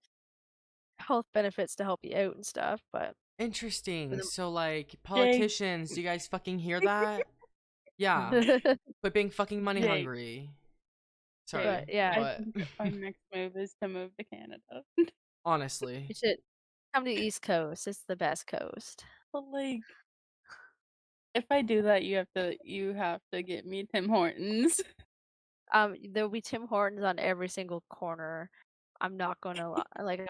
health benefits to help you out and stuff, but for Interesting. the So, like, Jake, politicians, do you guys fucking hear that? Yeah. Quit being fucking money Jake, hungry. Jake. But, Sorry. yeah, I What? think our next move is to move to Canada. Honestly. you should come to East Coast, it's the best coast. But like, if I do that, you have to get me Tim Hortons. There'll be Tim Hortons on every single corner. I'm not gonna lie, like,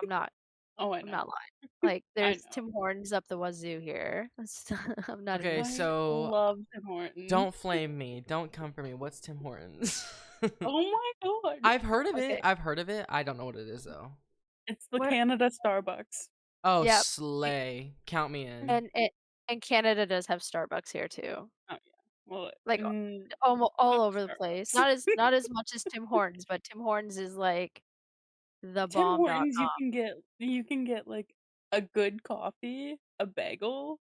Oh, I I'm know. not lying. Like, I there's know. Tim Hortons up the wazoo here. I'm not even Okay, I so love Tim Hortons. don't flame me. Don't come for me. What's Tim Hortons? Oh my god. I've heard of it. Okay, I've heard of it. I don't know what it is though. it's the What? Canada Starbucks. Oh, Yep, slay. Count me in. and Canada does have Starbucks here too. Oh yeah. Well, Like, all fuck over the place. Starbucks. Not as much as Tim Hortons, but Tim Hortons is, like, the Tim bomb. Dot Hortons, com. you can get like a good coffee, a bagel,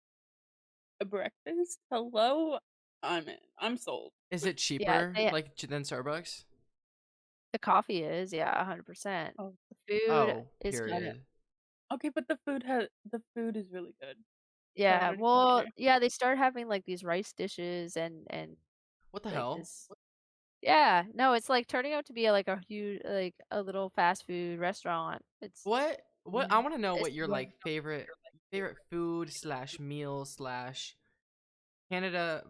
a breakfast. Hello, I'm in. I'm sold. Is it Yeah, cheaper like than Starbucks? the coffee is, yeah, 100%. Oh, The food Oh, is kinda period. okay, but the food is really good. yeah, Sorry to well, say. yeah, they start having, like, these rice dishes and, What the like, hell? this yeah, no, it's, like, turning out to be, like, a little fast food restaurant. What Yeah. I want to know It's what your Yeah. like favorite food slash meal slash Canada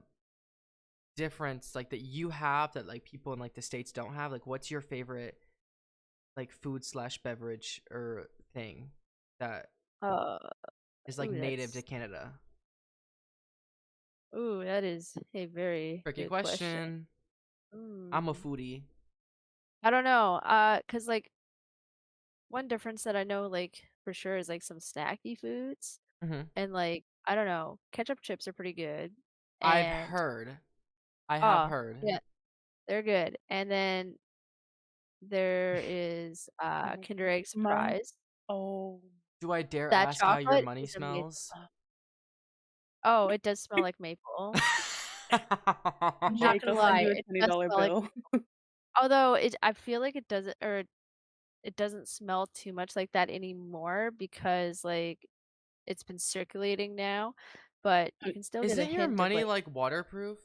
difference like that you have that like people in like the States don't have. Like what's your favorite like food slash beverage or thing that uh, is like ooh, native to that's Canada? that is a very Tricky good question. question. I'm a Mm, foodie. I don't know, 'cause, like, one difference that I know, like, for sure is, like, some snacky foods, Hmm. and, like, I don't know, ketchup chips are pretty good, I've and heard. I have oh, heard. yeah, they're good, and then there is, Oh, Kinder Egg my Surprise. oh. Do I dare That ask how your chocolate money is amazing. smells? Oh, it does smell like maple. Not Jake, gonna I'll send lie, you a it does $20 smell like bill. although I feel like it doesn't smell too much like that anymore because, like, it's been circulating now, but you can still get a Isn't your hint of, money like like waterproof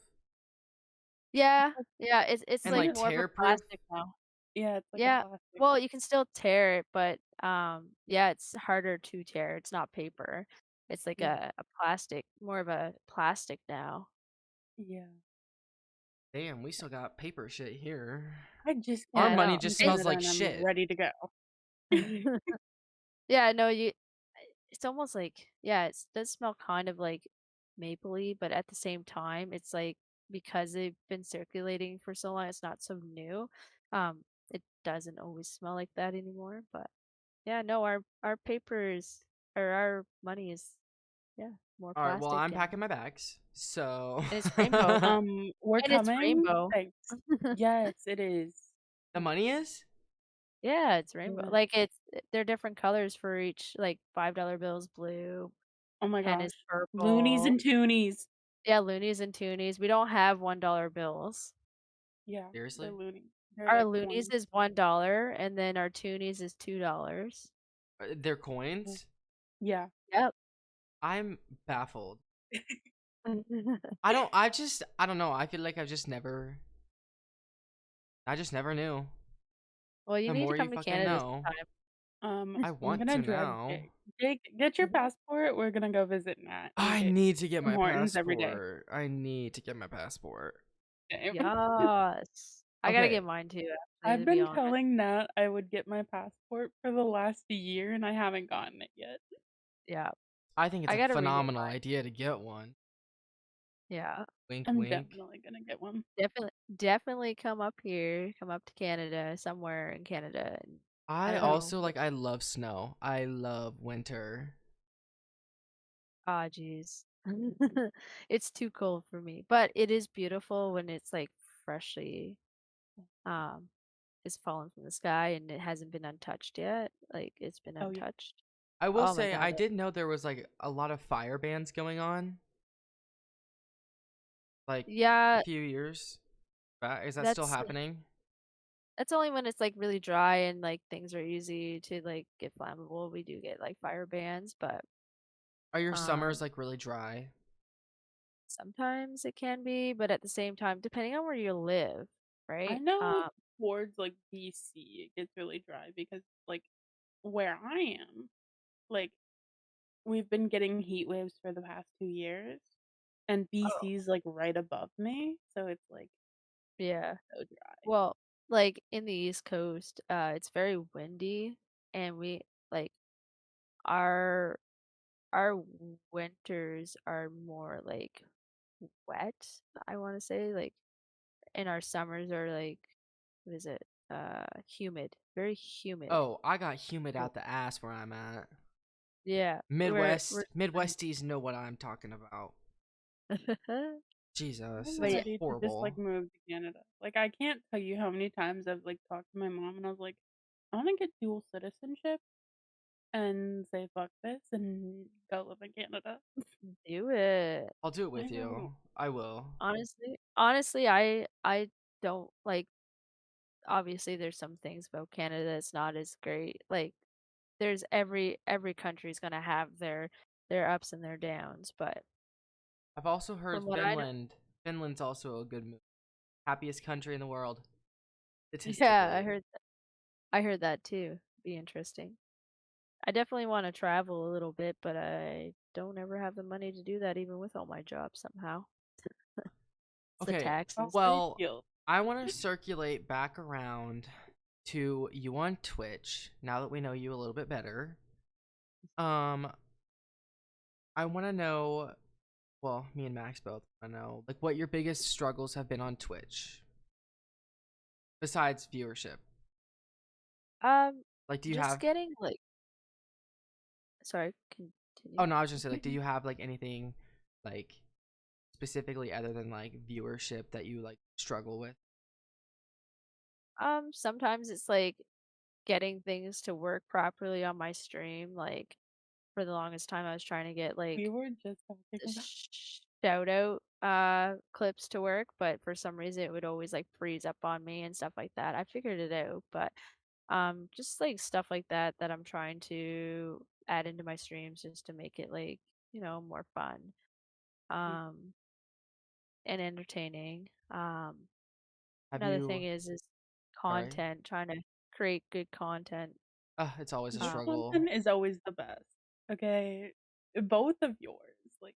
yeah, yeah, it's, and like, like Yeah, more of a tear proof? plastic now. yeah, it's like a Yeah, plastic. well, you can still tear it, but, yeah, it's harder to tear, it's not paper. It's like Yeah, a plastic more of a plastic now. yeah. Damn, we still got paper shit here. I just Our came Yeah, I back money know. from just It's smells Canada like and I'm shit. ready to go. yeah, no, it's almost like yeah, it does smell kind of like mapley, but at the same time, it's like because they've been circulating for so long, it's not so new. It doesn't always smell like that anymore. But yeah, no, our papers or our money is yeah more All right, well, plastic I'm packing my bags. So and it's rainbow We're and it's coming. rainbow. Thanks. Yes, it is. the money is? Yeah, it's rainbow. Yeah. Like they're different colors for each like $5 bills, blue, Oh my 10 is gosh. Loonies purple. and toonies. Yeah, loonies and toonies. We don't have $1 bills. Yeah, they're Seriously? loonies. They're Our like loonies coins. is $1 and then our toonies is $2. They're Yeah. coins? Yeah. Yep. I'm baffled. I don't know. I feel like I just never knew. Well, you The need to more you come to fucking Canada know, sometime. I I'm want gonna to drag now. Jake. Jake, get your passport. We're gonna go visit Nat and I get need to get Tim my Hortons every day. passport. I need to get my passport. Okay. Yes. I gotta Okay. get mine too, actually, I've to be been honest. telling Nat I would get my passport for the last year and I haven't gotten it yet. Yeah. I think it's I a gotta renew phenomenal mine. idea to get one. Yeah. Wink, I'm wink. definitely gonna get one. Definitely come up here, come up to Canada, somewhere in Canada. And I I don't know. also like I love snow. I love winter. Ah, jeez. It's too cold for me, but it is beautiful when it's like freshly um it's fallen from the sky and it hasn't been untouched yet. Like it's been Oh yeah. untouched. I will Oh my say God. I did know there was like a lot of fire bans going on. Like a Yeah, few years back. Is that still that's happening? that's only when it's like really dry and like things are easy to like get flammable. We do get like fire bans, but Are your um summers like really dry? sometimes it can be, but at the same time, depending on where you live, I right? know towards like BC it gets really dry because like where I am, like we've been getting heat waves for the past 2 years, and Oh, BC's like right above me, so it's like yeah. so dry. Well, like in the East Coast, it's very windy and we like our our winters are more like wet, I want to say, like and our summers are like what is it? Humid, very humid. Oh, I got humid Oh, out the ass where I'm at. Yeah, we're different. Midwesties know what I'm talking about. Jesus, I'm But it's yeah, ready to just like horrible. move to Canada. Like I can't tell you how many times I've like talked to my mom and I was like, I want to get dual citizenship and say fuck this and go live in Canada. do it. I'll do it I with know. you. I will. Honestly, I don't like obviously there's some things about Canada that's not as great. Like there's every country's gonna have their ups and their downs, but I've also heard from what I know, Finland. Finland's also a good move. Happiest country in the world, yeah, statistically. I heard that too. Be interesting. I definitely want to travel a little bit, but I don't ever have the money to do that even with all my jobs somehow. It's the Okay, How taxes. I well, feel. I want to circulate back around to you on Twitch now that we know you a little bit better. Um, I want to know, well, me and Max both want to know, like, what your biggest struggles have been on Twitch besides viewership. Um, Like, do you just have, getting like, sorry, oh continue. no, I was just saying, like, do you have, like, anything, like, specifically other than, like, viewership that you, like, struggle with? Sometimes it's like getting things to work properly on my stream. Like for the longest time, I was trying to get We like were just talking the about shout out clips to work, but for some reason it would always like freeze up on me and stuff like that. I figured it out, but just like stuff like that that I'm trying to add into my streams just to make it like, more fun. yeah. Um and entertaining. Have Another thing you, is sorry, content, trying to create good content. it's always a Your Um struggle. content is always the best. Okay? Both of yours. Like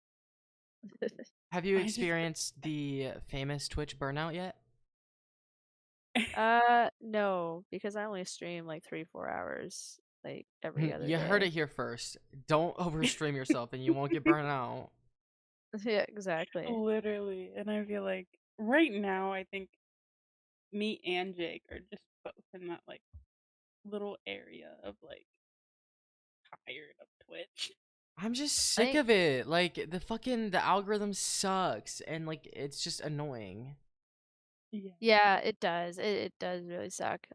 Have you I just experienced the famous Twitch burnout yet? no, because I only stream like 3-4 hours like every other You heard day. it here first. Don't overstream yourself and you won't get burned out. Yeah, exactly. literally. And I feel like right now I think me and Jake are just both in that like little area of like tired of Twitch. I'm just I sick think of it. Like the algorithm sucks and like it's just annoying. Yeah. yeah, it does. It does really suck.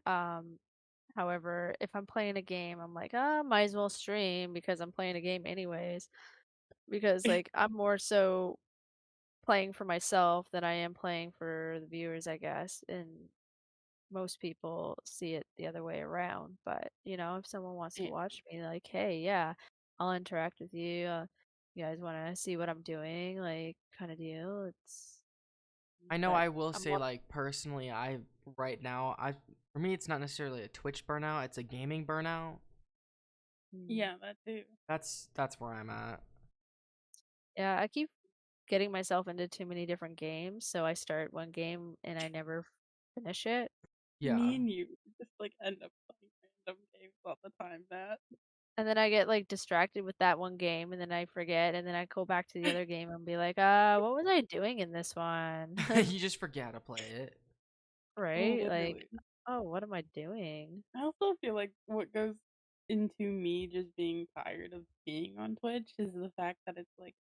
However, if I'm playing a game, I'm like, might as well stream because I'm playing a game anyways. Because like I'm more so playing for myself than I am playing for the viewers, I guess. And most people see it the other way around. But, if someone wants to Yeah. watch me, like, hey, yeah, I'll interact with you. You guys want to see what I'm doing, like, kind of deal. I know But I will I'm say more, like personally I right now I for me it's not necessarily a Twitch burnout, it's a gaming burnout. mm, Yeah, that too. That's where I'm at. yeah, I keep getting myself into too many different games. So I start one game and I never finish it. Yeah. Me and you just like end up playing random games all the time, Matt. And then I get like distracted with that one game and then I forget and then I go back to the other game and be like, what was I doing in this one? You just forget how to play it. Right? Like, Literally. oh, what am I doing? I also feel like what goes into me just being tired of being on Twitch is the fact that it's like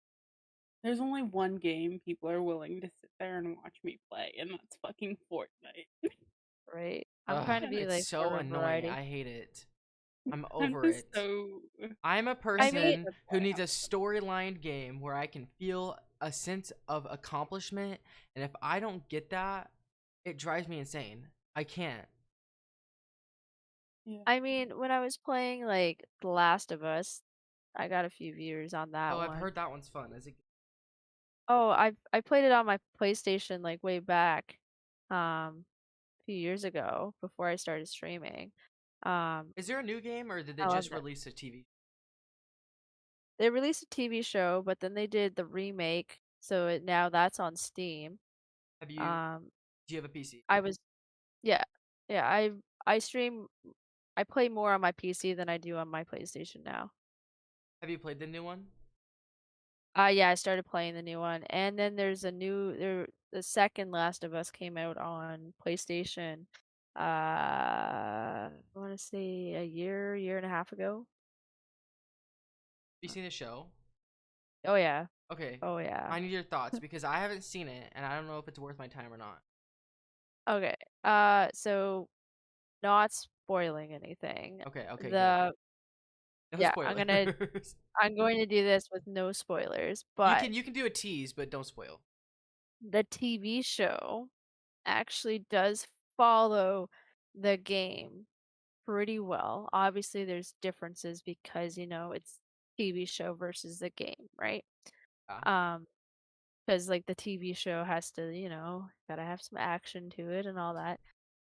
there's only one game people are willing to sit there and watch me play, and that's fucking Fortnite. Right? I'm Ugh, trying to And be it's like so more of a annoying. variety. I hate it. I'm I'm over just it. so I'm a I mean, person who needs a storyline game where I can feel a sense of accomplishment, and if I don't get that, it drives me insane. I can't. yeah. when I was playing like The Last of Us, I got a few viewers on that Oh, I've one. heard that one's fun. Is it? Oh, I played it on my PlayStation like way back, a few years ago before I started streaming. Um, Is there a new game, or did they I just loved it. release a TV? They released a TV show, but then they did the remake, so now that's on Steam. Have you? Um, Do you have a PC? I was yeah, yeah. I stream. I play more on my PC than I do on my PlayStation now. Have you played the new one? Yeah, I started playing the new one, and then there's a new there. The second Last of Us came out on PlayStation. I want to say a year and a half ago. Have you seen the show? Oh yeah, Okay, oh yeah. I need your thoughts because I haven't seen it, and I don't know if it's worth my time or not. Okay. So not spoiling anything. Okay, okay, good. The No Yeah, spoilers. I'm going to do this with no spoilers, you but can you can do a tease, but don't spoil. the TV show actually does follow the game pretty well. Obviously, there's differences because, it's TV show versus the game, right? Yeah. Um, because like the TV show has to, gotta have some action to it and all that.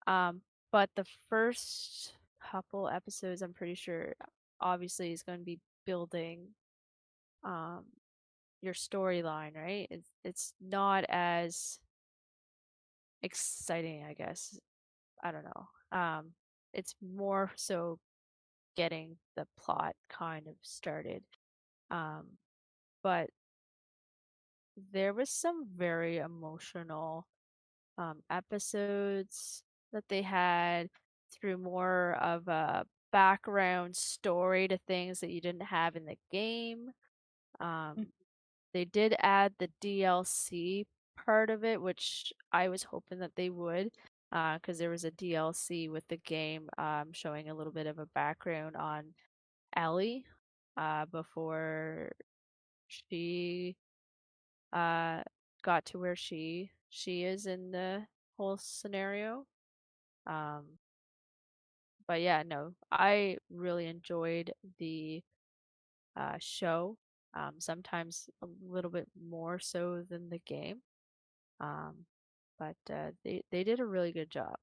Um, but the first couple episodes, I'm pretty sure, obviously, is going to be building um your storyline, right? It's not as exciting, I guess. I don't know. It's more so getting the plot kind of started. Um, but there was some very emotional episodes that they had through more of a background story to things that you didn't have in the game. Mm. Um, they did add the DLC part of it, which I was hoping that they would, because there was a DLC with the game showing a little bit of a background on Ellie before she uh, got to where she is in the whole scenario. Um, but yeah, no, I really enjoyed the show. Sometimes a little bit more so than the game. Um, but they did a really good job,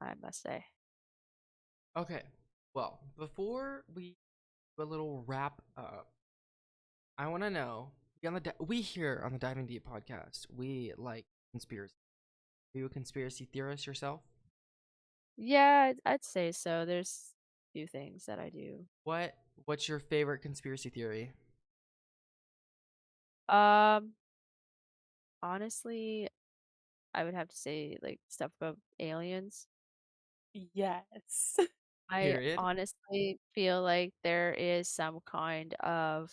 I must say. Okay. Well, before we do a little wrap up, I want to know we here on the Diving Deep podcast, we like conspiracy. Are you a conspiracy theorist yourself? Yeah, I'd say so. There's a few things that I do. What's your favorite conspiracy theory? Um, Honestly, I would have to say like stuff about aliens. Yes. I Period. honestly feel like there is some kind of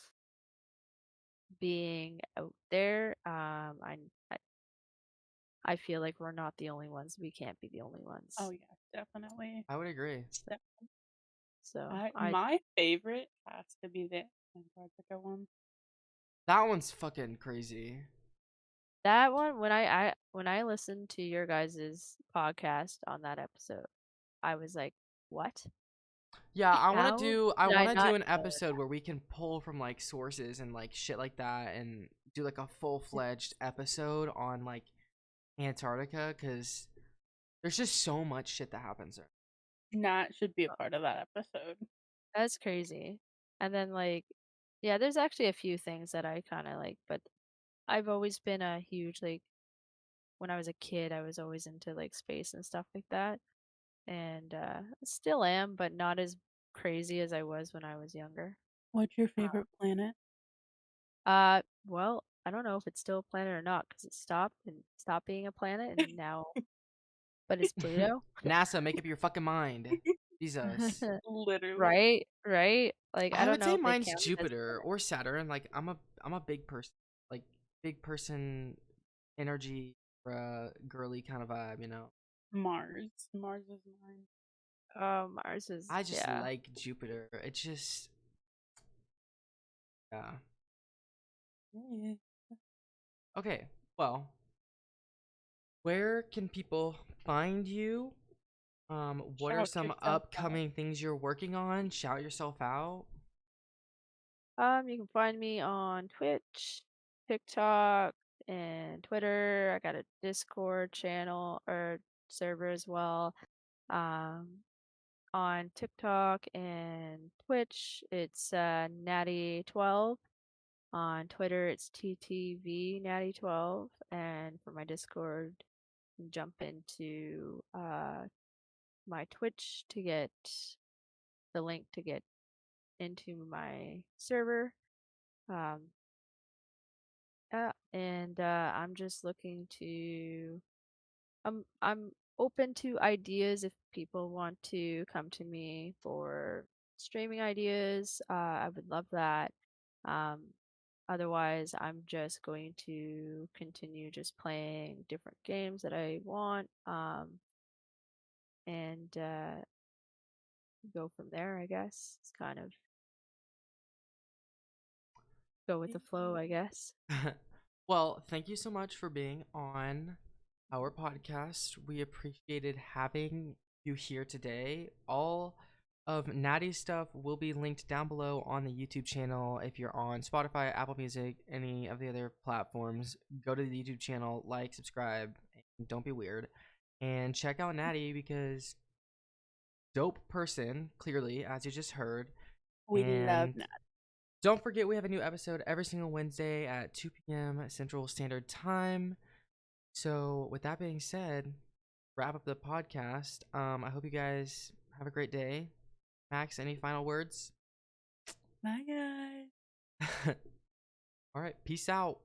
being out there. I feel like we're not the only ones. We can't be the only Oh ones. yeah, definitely. I would agree. So, so I I my favorite has to be the Antarctica one. That one's fucking crazy. that one when I listened to your guys' podcast on that episode, I was like, "What? Yeah, How I did I want to do not an know episode where we can pull from like sources and like shit like that and do like a full-fledged episode on like Antarctica cuz there's just so much shit that happens there. Nat should be a part of that episode. That's crazy." And then like, yeah, there's actually a few things that I kind of like, but I've always been a huge like when I was a kid, I was always into like space and stuff like that. And still am, but not as crazy as I was when I was younger. What's your favorite planet? Well, I don't know if it's still a planet or not because it stopped being a planet and now, but it's Pluto. NASA, make up your fucking mind. Jesus. Literally. Right, right. Like I I don't would know say if they mine's count it as a Jupiter planet. or Saturn. Like I'm a big person. Like big person energy girly kind of vibe, you know. Mars. Mars is mine. Mars is I just yeah. like Jupiter. It's just yeah. Yeah. Okay, well, where can people find you? What are Shout some yourself out. upcoming things you're working on? Shout yourself out. You can find me on Twitch, TikTok, and Twitter. I got a Discord channel or server as well. Um, on TikTok and Twitch, it's Natty12. On Twitter, it's TTV Natty12. And for my Discord, you can jump into my Twitch to get the link to get into my server. Um, and I'm just looking to I'm open to ideas if people want to come to me for streaming ideas. I would love that. Um, otherwise, I'm just going to continue just playing different games that I want. And go from there, I guess. It's kind of go with the flow, I guess. Well, thank you so much for being on our podcast. We appreciated having you here today. All of Natty's stuff will be linked down below on the YouTube channel. If you're on Spotify, Apple Music, any of the other platforms, go to the YouTube channel, like, subscribe, and don't be weird. And check out Natty because dope person, clearly, as you just heard. We love And don't forget, we have a new episode every single Wednesday at 2 p.m. Central Standard Time. So, with that being said, wrap up the podcast. I hope you guys have a great day. Max, any final words? Bye, guys. All right, peace out.